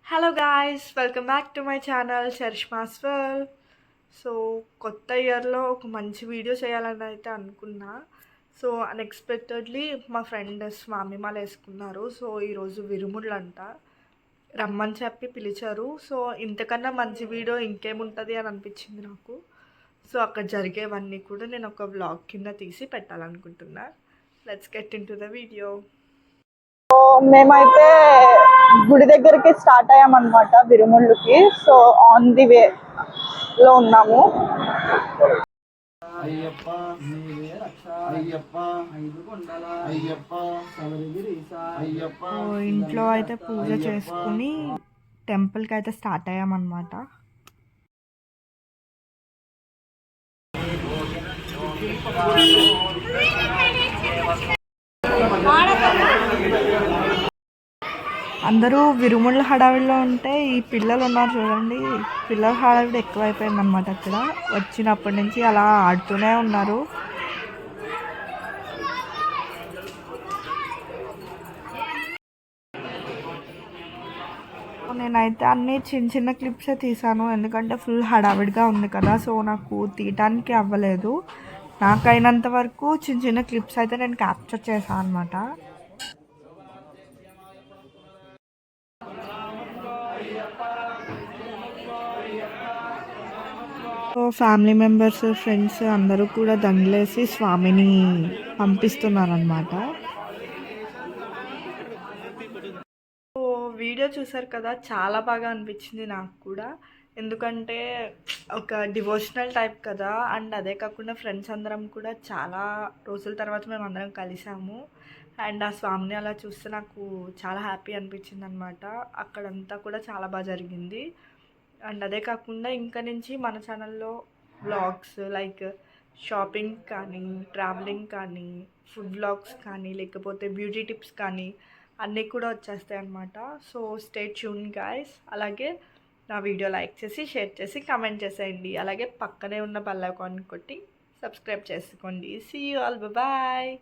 Hello guys, welcome back to my channel Charishma's world. So కొత్త ఇయర్లో ఒక మంచి వీడియో చేయాలని అయితే అనుకున్నా. సో అన్ఎక్స్పెక్టెడ్లీ మా ఫ్రెండ్ స్వామిమాల వేసుకున్నారు. సో ఈరోజు విరుముళ్ళు అంట, రమ్మని చెప్పి పిలిచారు. సో ఇంతకన్నా మంచి వీడియో ఇంకేముంటుంది అని అనిపించింది నాకు. సో అక్కడ జరిగేవన్నీ కూడా నేను ఒక వ్లాగ్ కింద తీసి పెట్టాలనుకుంటున్నా. Let's get into the video. మేమైతే గుడి దగ్గరికి స్టార్ట్ అయ్యామన్నమాట విరుముళ్ళుకి. సో ఆన్ ది వే లో ఉన్నాము. ఇంట్లో అయితే పూజ చేసుకుని టెంపుల్కి అయితే స్టార్ట్ అయ్యామన్నమాట. అందరూ విరుముళ్ళ హడావిడిలో ఉంటే ఈ పిల్లలు ఉన్నారు చూడండి, పిల్లల హడావిడి ఎక్కువైపోయింది అనమాట. అక్కడ వచ్చినప్పటి నుంచి అలా ఆడుతూనే ఉన్నారు. నేనైతే అన్నీ చిన్న చిన్న క్లిప్సే తీసాను, ఎందుకంటే ఫుల్ హడావిడిగా ఉంది కదా. సో నాకు తీయటానికి అవ్వలేదు. నాకైనంత వరకు చిన్న చిన్న క్లిప్స్ అయితే నేను క్యాప్చర్ చేశాను అనమాట. ఫ్యామిలీ మెంబర్స్, ఫ్రెండ్స్ అందరూ కూడా దండలేసి స్వామిని పంపిస్తున్నారనమాట. సో వీడియో చూసారు కదా, చాలా బాగా అనిపించింది నాకు కూడా. ఎందుకంటే ఒక డివోషనల్ టైప్ కదా. అండ్ అదే కాకుండా ఫ్రెండ్స్ అందరం కూడా చాలా రోజుల తర్వాత మేము అందరం కలిసాము. అండ్ ఆ స్వామిని అలా చూస్తే నాకు చాలా హ్యాపీ అనిపించింది అనమాట. అక్కడంతా కూడా చాలా బాగా జరిగింది. అండ్ అదే కాకుండా ఇంకా నుంచి మన ఛానల్లో వ్లాగ్స్ లైక్ షాపింగ్ కానీ, ట్రావెలింగ్ కానీ, ఫుడ్ వ్లాగ్స్ కానీ, లేకపోతే బ్యూటీ టిప్స్ కానీ అన్నీ కూడా వచ్చేస్తాయి అన్నమాట. So stay tune guys. అలాగే నా వీడియో లైక్ చేసి, షేర్ చేసి, కామెంట్ చేసేయండి. అలాగే పక్కనే ఉన్న బెల్ ఐకాన్ కొట్టి సబ్స్క్రైబ్ చేసుకోండి. See you all, bye.